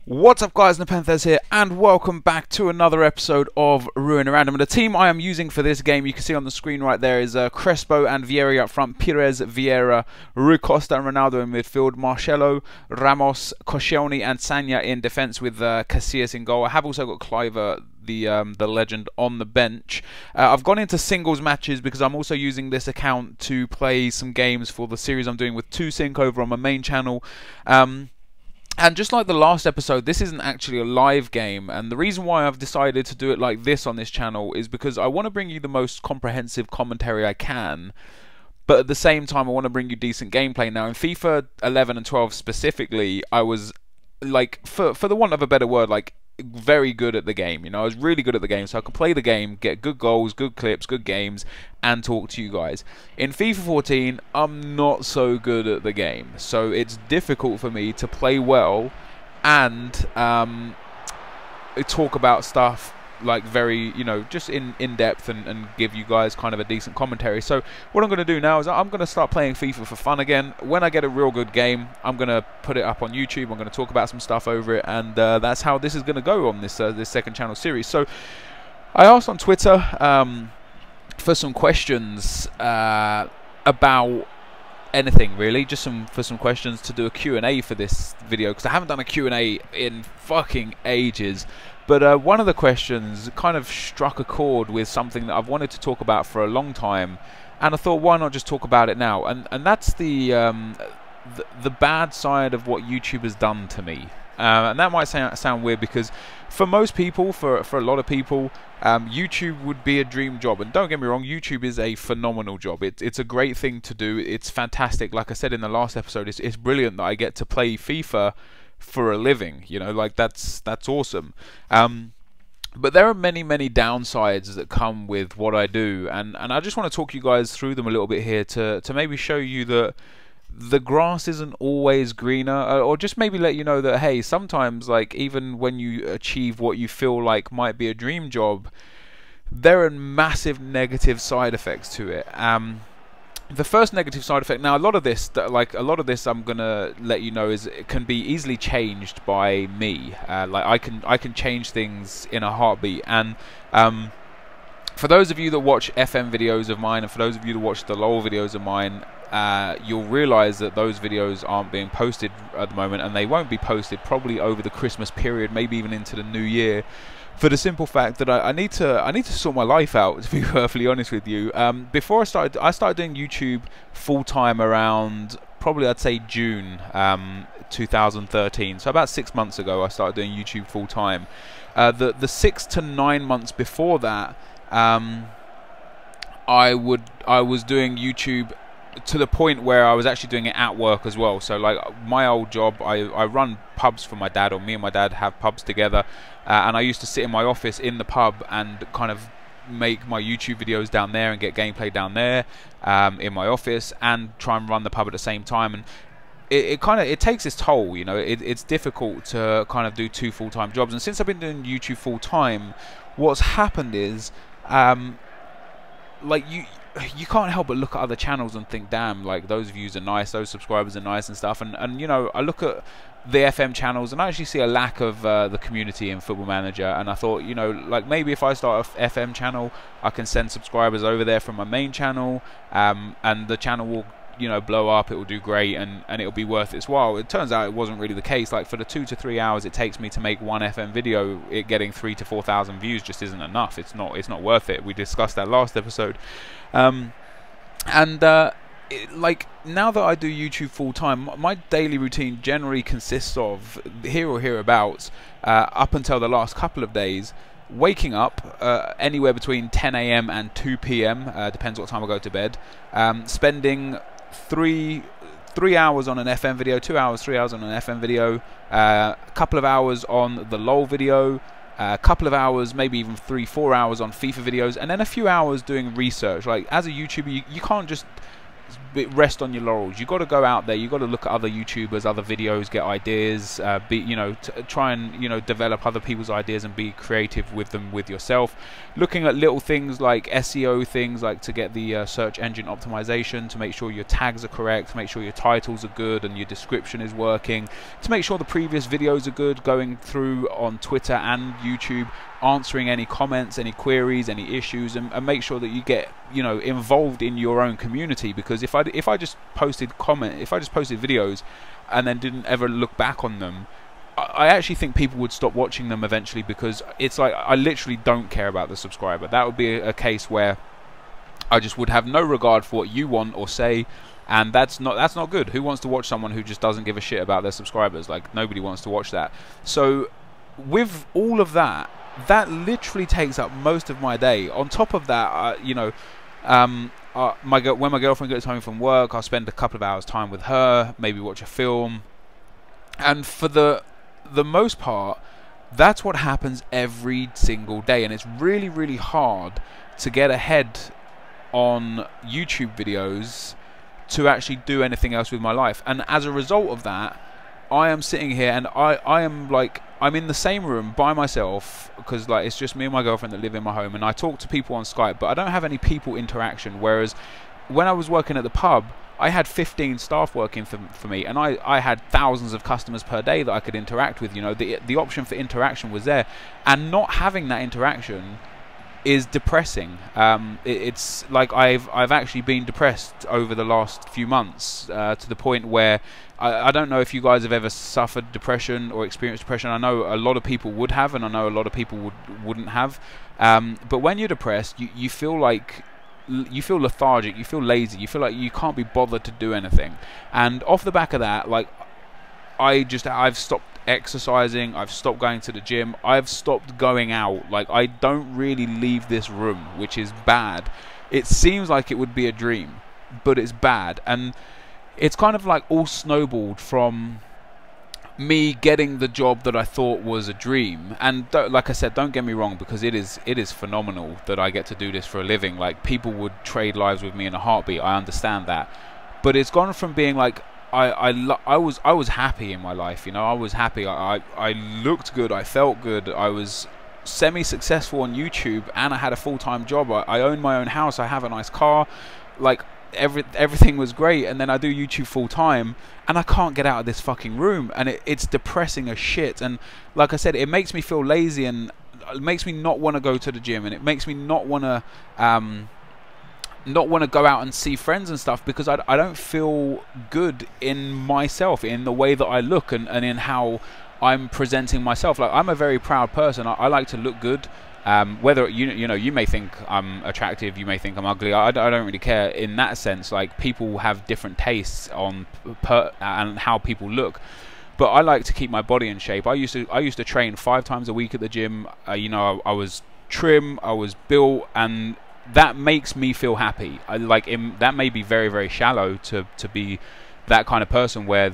What's up, guys? Nepenthes here, and welcome back to another episode of Ruin Random. And the team I am using for this game, you can see on the screen right there, is Crespo and Vieira up front, Pires, Vieira, Rui Costa and Ronaldo in midfield, Marcelo, Ramos, Koscielny and Sanya in defence with Casillas in goal. I have also got Cliver, the legend, on the bench. I've gone into singles matches because I'm also using this account to play some games for the series I'm doing with 2Sync over on my main channel. And just like the last episode, this isn't actually a live game, and the reason why I've decided to do it like this on this channel is because I want to bring you the most comprehensive commentary I can, but at the same time I want to bring you decent gameplay. Now in FIFA 11 and 12 specifically, I was, like, for the want of a better word, like, very good at the game. You know, I was really good at the game, so I could play the game, get good goals, good clips, good games, and talk to you guys. In FIFA 14, I'm not so good at the game, so it's difficult for me to play well and talk about stuff like very, you know, just in depth and give you guys kind of a decent commentary. So what I'm going to do now is I'm going to start playing FIFA for fun again. When I get a real good game, I'm going to put it up on YouTube. I'm going to talk about some stuff over it, and that's how this is going to go on this this second channel series. So I asked on Twitter for some questions about anything really, just for some questions to do a Q&A for this video, because I haven't done a Q&A in fucking ages. But one of the questions kind of struck a chord with something that I've wanted to talk about for a long time, and I thought, why not just talk about it now? And that's the bad side of what YouTube has done to me. And that might sound weird, because for most people, for a lot of people, YouTube would be a dream job. And don't get me wrong, YouTube is a phenomenal job. It's a great thing to do. It's fantastic. Like I said in the last episode, it's brilliant that I get to play FIFA for a living. You know, like that's awesome. But there are many downsides that come with what I do, and I just want to talk you guys through them a little bit here to maybe show you that the grass isn't always greener, or just maybe let you know that, hey, sometimes, like, even when you achieve what you feel like might be a dream job, there are massive negative side effects to it. The first negative side effect, now a lot of this I'm gonna let you know, is it can be easily changed by me. Like I can change things in a heartbeat. And for those of you that watch FM videos of mine, and for those of you that watch the LOL videos of mine, you'll realize that those videos aren't being posted at the moment, and they won't be posted probably over the Christmas period, maybe even into the new year, for the simple fact that I need to sort my life out, to be perfectly honest with you. Before I started doing YouTube full time around probably, I'd say, June 2013. So about 6 months ago I started doing YouTube full time. The 6 to 9 months before that, I was doing YouTube to the point where I was actually doing it at work as well. So like my old job, I run pubs for my dad, or me and my dad have pubs together, and I used to sit in my office in the pub and kind of make my YouTube videos down there and get gameplay down there in my office, and try and run the pub at the same time. And it takes its toll, you know. It's difficult to kind of do two full-time jobs. And since I've been doing YouTube full-time, what's happened is like you can't help but look at other channels and think, damn, like, those views are nice, those subscribers are nice and stuff, and you know, I look at the FM channels and I actually see a lack of the community in Football Manager, and I thought, you know, like, maybe if I start a FM channel, I can send subscribers over there from my main channel, and the channel will, you know, blow up, it will do great, and it'll be worth its while. It turns out it wasn't really the case. Like, for the 2 to 3 hours it takes me to make one FM video, it getting 3,000 to 4,000 views just isn't enough. It's not worth it. We discussed that last episode. Like, now that I do YouTube full time, my daily routine generally consists of, here or hereabouts, up until the last couple of days, waking up anywhere between 10 AM and 2 PM, depends what time I go to bed, spending three hours on an FM video, 2 hours, 3 hours on an FM video, a couple of hours on the LOL video, a couple of hours, maybe even 3-4 hours on FIFA videos, and then a few hours doing research. Like, as a YouTuber, you can't just rest on your laurels. You got to go out there. You got to look at other YouTubers, other videos, get ideas. Try and develop other people's ideas and be creative with them with yourself. Looking at little things like SEO things, like to get the search engine optimization, to make sure your tags are correct, to make sure your titles are good and your description is working, to make sure the previous videos are good. Going through on Twitter and YouTube, answering any comments, any queries, any issues, and make sure that you get involved in your own community. Because if I just posted videos and then didn't ever look back on them, I actually think people would stop watching them eventually, because it's like I literally don't care about the subscriber. That would be a case where I just would have no regard for what you want or say, and that's not good. Who wants to watch someone who just doesn't give a shit about their subscribers? Like, nobody wants to watch that. So with all of that, that literally takes up most of my day. On top of that, when my girlfriend gets home from work, I'll spend a couple of hours time with her, maybe watch a film, and for the most part, that's what happens every single day. And it's really, really hard to get ahead on YouTube videos to actually do anything else with my life. And as a result of that, I am sitting here and I'm in the same room by myself, because like it's just me and my girlfriend that live in my home, and I talk to people on Skype, but I don't have any people interaction. Whereas when I was working at the pub, I had 15 staff working for me, and I had thousands of customers per day that I could interact with. The option for interaction was there, and not having that interaction is depressing. It's like I've actually been depressed over the last few months, to the point where I don't know if you guys have ever suffered depression or experienced depression. I know a lot of people would have, and I know a lot of people wouldn't have. But when you're depressed, you feel lethargic, you feel lazy, you feel like you can't be bothered to do anything. And off the back of that, like I've stopped exercising, I've stopped going to the gym, I've stopped going out. Like, I don't really leave this room, which is bad. It seems like it would be a dream, but it's bad. And it's kind of like all snowballed from me getting the job that I thought was a dream. And like I said, don't get me wrong, because it is phenomenal that I get to do this for a living. Like, people would trade lives with me in a heartbeat, I understand that. But it's gone from being like I was happy in my life, I was happy, I looked good, I felt good, I was semi-successful on YouTube, and I had a full-time job, I own my own house, I have a nice car, like everything was great. And then I do YouTube full-time, and I can't get out of this fucking room, and it's depressing as shit. And like I said, it makes me feel lazy, and it makes me not want to go to the gym, and it makes me not want to go out and see friends and stuff, because I don't feel good in myself, in the way that I look, and in how I'm presenting myself. Like, I'm a very proud person. I like to look good. Whether you may think I'm attractive, you may think I'm ugly, I don't really care in that sense. Like, people have different tastes on and how people look. But I like to keep my body in shape. I used to train 5 times a week at the gym. I was trim, I was built, and that makes me feel happy. That may be very, very shallow to be that kind of person, where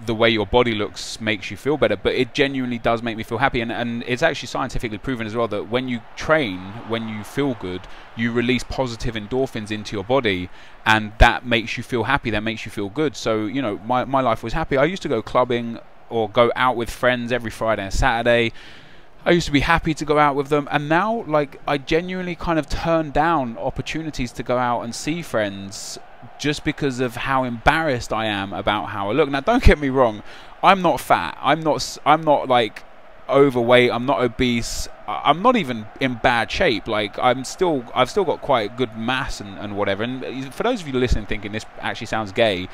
the way your body looks makes you feel better, but it genuinely does make me feel happy. And it's actually scientifically proven as well that when you train, when you feel good, you release positive endorphins into your body, and that makes you feel happy, that makes you feel good. So my life was happy. I used to go clubbing or go out with friends every Friday and Saturday. I used to be happy to go out with them, and now, like, I genuinely kind of turn down opportunities to go out and see friends just because of how embarrassed I am about how I look. Now, don't get me wrong, I'm not fat, I'm not like overweight, I'm not obese, I'm not even in bad shape. Like, I've still got quite good mass and whatever. And for those of you listening thinking this actually sounds gay,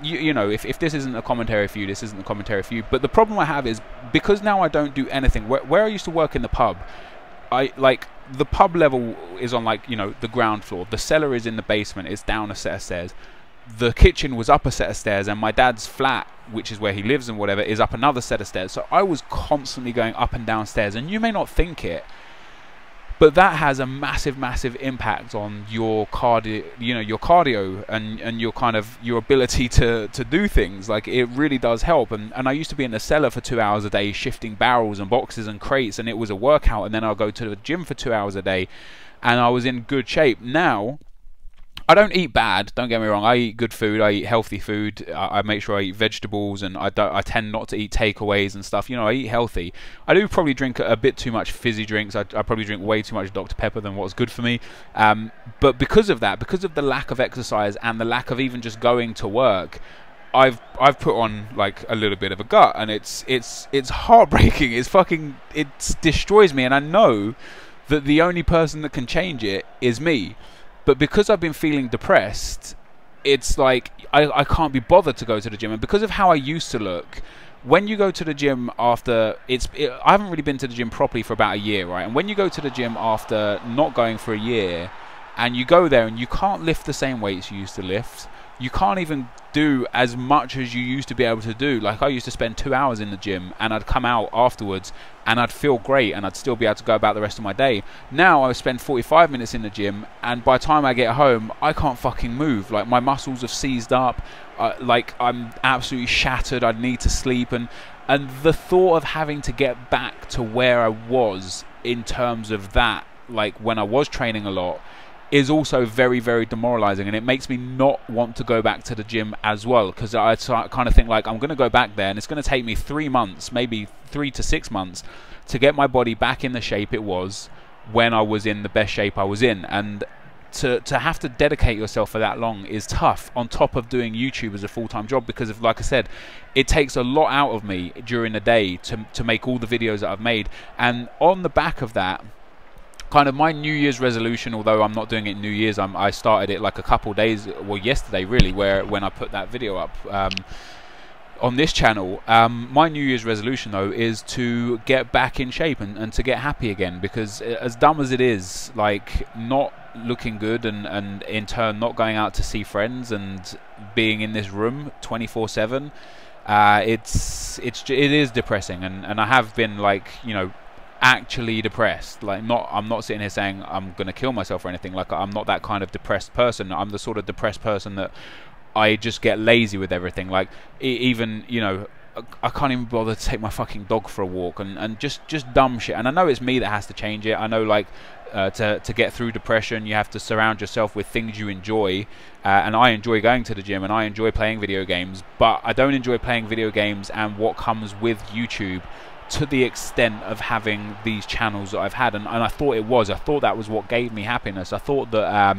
if this isn't a commentary for you, this isn't a commentary for you. But the problem I have is, because now I don't do anything, where I used to work in the pub, the pub level is on, the ground floor. The cellar is in the basement, it's down a set of stairs. The kitchen was up a set of stairs, and my dad's flat, which is where he lives and whatever, is up another set of stairs. So I was constantly going up and down stairs, and you may not think it, but that has a massive, massive impact on your cardio, and your kind of your ability to do things. Like, it really does help. And I used to be in the cellar for 2 hours a day, shifting barrels and boxes and crates, and it was a workout. And then I'll go to the gym for 2 hours a day, and I was in good shape. Now, I don't eat bad. Don't get me wrong. I eat good food. I eat healthy food. I make sure I eat vegetables, and I tend not to eat takeaways and stuff. You know, I eat healthy. I do probably drink a bit too much fizzy drinks. I probably drink way too much Dr Pepper than what's good for me. But because of that, because of the lack of exercise and the lack of even just going to work, I've put on like a little bit of a gut, and it's heartbreaking. It destroys me, and I know that the only person that can change it is me. But because I've been feeling depressed, it's like I can't be bothered to go to the gym. And because of how I used to look, when you go to the gym after I haven't really been to the gym properly for about a year, right? And when you go to the gym after not going for a year, and you go there and you can't lift the same weights you used to lift, you can't even do as much as you used to be able to do. Like, I used to spend 2 hours in the gym, and I'd come out afterwards and I'd feel great, and I'd still be able to go about the rest of my day. Now I spend 45 minutes in the gym, and by the time I get home, I can't fucking move. Like, my muscles have seized up. Like, I'm absolutely shattered. I need to sleep, and the thought of having to get back to where I was in terms of that, like when I was training a lot, is also very, very demoralizing, and it makes me not want to go back to the gym as well, because I kind of think, like, I'm going to go back there and it's going to take me 3 months, maybe 3 to 6 months, to get my body back in the shape it was when I was in the best shape I was in. And to have to dedicate yourself for that long is tough, on top of doing YouTube as a full-time job, because of, like I said, it takes a lot out of me during the day to make all the videos that I've made. And on the back of that, kind of my New Year's resolution, although I'm not doing it New Year's, I started it like a couple days, well, yesterday really, when I put that video up on this channel. My New Year's resolution, though, is to get back in shape and to get happy again, because as dumb as it is, like, not looking good and in turn not going out to see friends and being in this room 24/7, it is depressing, and I have been, like, you know, actually depressed. Like, I'm not sitting here saying I'm gonna kill myself or anything. Like, I'm not that kind of depressed person. I'm the sort of depressed person that I just get lazy with everything. Like, even, you know, I can't even bother to take my fucking dog for a walk, and just dumb shit. And I know it's me that has to change it. I know, like, to get through depression, you have to surround yourself with things you enjoy, and I enjoy going to the gym, and I enjoy playing video games, but I don't enjoy playing video games and what comes with YouTube to the extent of having these channels that I've had. And I thought that was what gave me happiness. I thought that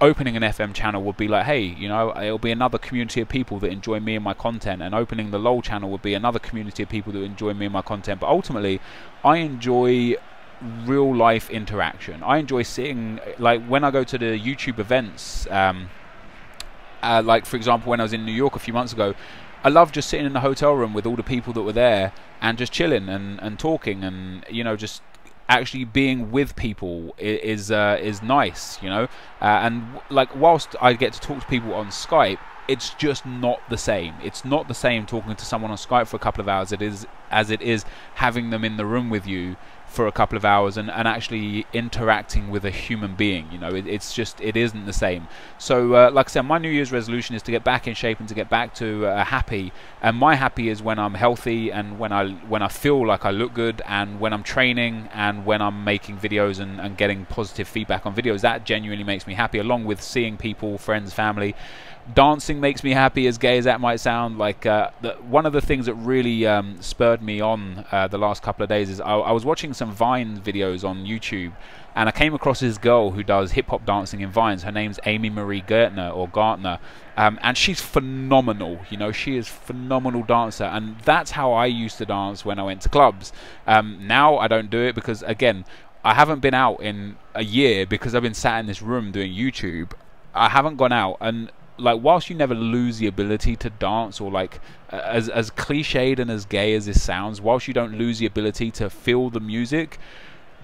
opening an FM channel would be like, hey, you know, it'll be another community of people that enjoy me and my content, and opening the LOL channel would be another community of people that enjoy me and my content. But ultimately, I enjoy real life interaction. I enjoy sitting, like, when I go to the YouTube events, like, for example, when I was in New York a few months ago, I love just sitting in the hotel room with all the people that were there and just chilling and talking, and, you know, just actually being with people is nice, you know. And, like, whilst I get to talk to people on Skype, it's just not the same. It's not the same talking to someone on Skype for a couple of hours as it is having them in the room with you for a couple of hours and actually interacting with a human being. You know, it isn't the same. So like I said, my New Year's resolution is to get back in shape and to get back to happy. And my happy is when I'm healthy, and when I feel like I look good, and when I'm training, and when I'm making videos and getting positive feedback on videos. That genuinely makes me happy, along with seeing people, friends, family. Dancing makes me happy, as gay as that might sound. Like, one of the things that really spurred me on the last couple of days is I was watching some Vine videos on YouTube, and I came across this girl who does hip-hop dancing in Vines. Her name's Amy Marie Gartner, and she's phenomenal. You know, she is a phenomenal dancer, and that's how I used to dance when I went to clubs. Now I don't do it because, again, I haven't been out in a year because I've been sat in this room doing YouTube. I haven't gone out, and, like, whilst you never lose the ability to dance, or, like, as cliched and as gay as this sounds, whilst you don't lose the ability to feel the music,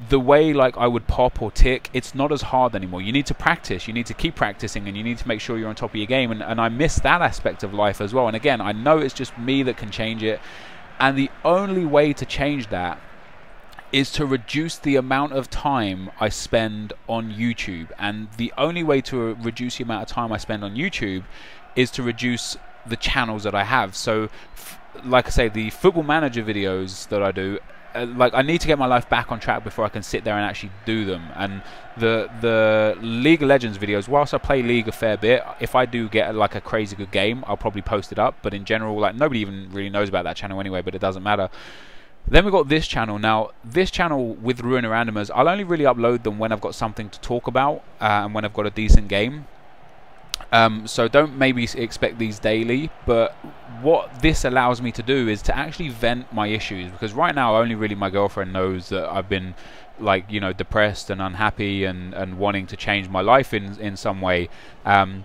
the way, like, I would pop or tick, it's not as hard anymore. You need to practice, you need to keep practicing, and you need to make sure you're on top of your game, and I miss that aspect of life as well. And again, I know it's just me that can change it, and the only way to change that is to reduce the amount of time I spend on YouTube. And the only way to reduce the amount of time I spend on YouTube is to reduce the channels that I have. So, like I say, the Football Manager videos that I do, like I need to get my life back on track before I can sit there and actually do them. And the League of Legends videos, whilst I play League a fair bit, if I do get like a crazy good game, I'll probably post it up. But in general, like nobody even really knows about that channel anyway, but it doesn't matter. Then we've got this channel. Now, this channel with Ruiner Randomers, I'll only really upload them when I've got something to talk about and when I've got a decent game. So don't maybe expect these daily, but what this allows me to do is to actually vent my issues, because right now only really my girlfriend knows that I've been like, you know, depressed and unhappy and wanting to change my life in some way. Like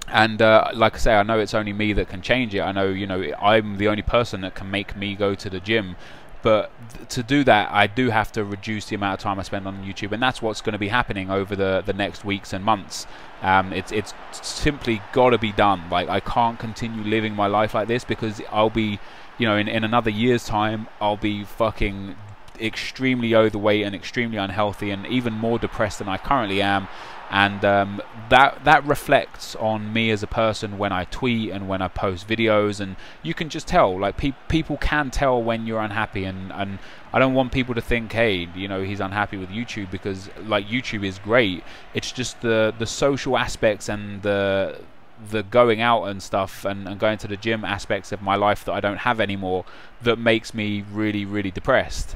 I say, I know it's only me that can change it. I know, you know, I'm the only person that can make me go to the gym. But to do that, I do have to reduce the amount of time I spend on YouTube, and that's what's going to be happening over the next weeks and months. It's simply got to be done. Like, I can't continue living my life like this, because I'll be, you know, in another year's time, I'll be fucking extremely overweight and extremely unhealthy and even more depressed than I currently am. And that reflects on me as a person when I tweet and when I post videos, and you can just tell, like, people can tell when you're unhappy, and I don't want people to think, hey, you know, he's unhappy with YouTube, because like YouTube is great. It's just the social aspects and the going out and stuff and going to the gym aspects of my life that I don't have anymore that makes me really, really depressed.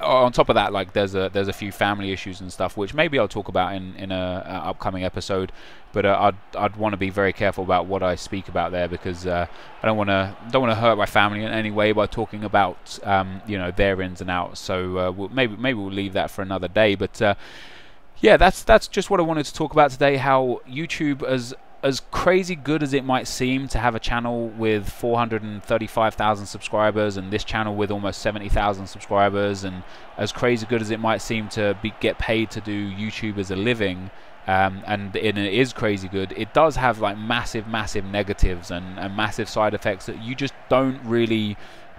On top of that, like there's a few family issues and stuff which maybe I'll talk about in a upcoming episode, but I'd want to be very careful about what I speak about there, because I don't want to hurt my family in any way by talking about you know, their ins and outs. So maybe we'll leave that for another day. But yeah, that's just what I wanted to talk about today. How YouTube, as crazy good as it might seem to have a channel with 435,000 subscribers and this channel with almost 70,000 subscribers, and as crazy good as it might seem to get paid to do YouTube as a living, and it is crazy good, it does have like massive negatives and massive side effects that you just don't really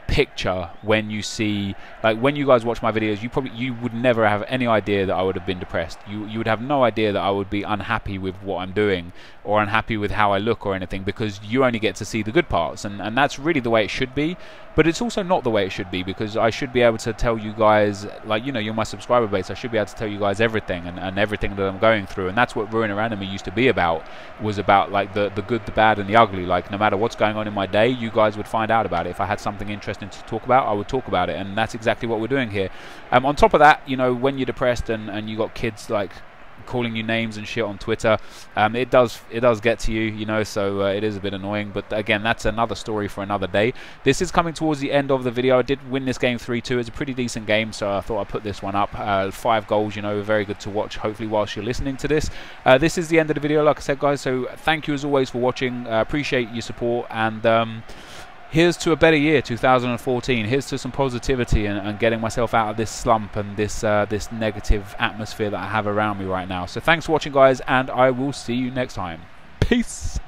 picture when you see, like, when you guys watch my videos, you would never have any idea that I would have been depressed. You would have no idea that I would be unhappy with what I'm doing or unhappy with how I look or anything, because you only get to see the good parts, and that's really the way it should be. But it's also not the way it should be, because I should be able to tell you guys, like, you know, you're my subscriber base, I should be able to tell you guys everything and everything that I'm going through. And that's what Ruiner Anime used to be about, was about like the good, the bad and the ugly. Like, no matter what's going on in my day, you guys would find out about it. If I had something interesting to talk about, I would talk about it, and that's exactly what we're doing here. On top of that, you know, when you're depressed and you got kids like calling you names and shit on Twitter, it does get to you, you know, so it is a bit annoying. But again, that's another story for another day. This is coming towards the end of the video. I did win this game 3-2. It's a pretty decent game, so I thought I'd put this one up. 5 goals, you know, very good to watch, hopefully whilst you're listening to this. This is the end of the video, like I said, guys, so thank you as always for watching. Appreciate your support, and here's to a better year, 2014. Here's to some positivity and getting myself out of this slump and this this negative atmosphere that I have around me right now. So thanks for watching, guys, and I will see you next time. Peace.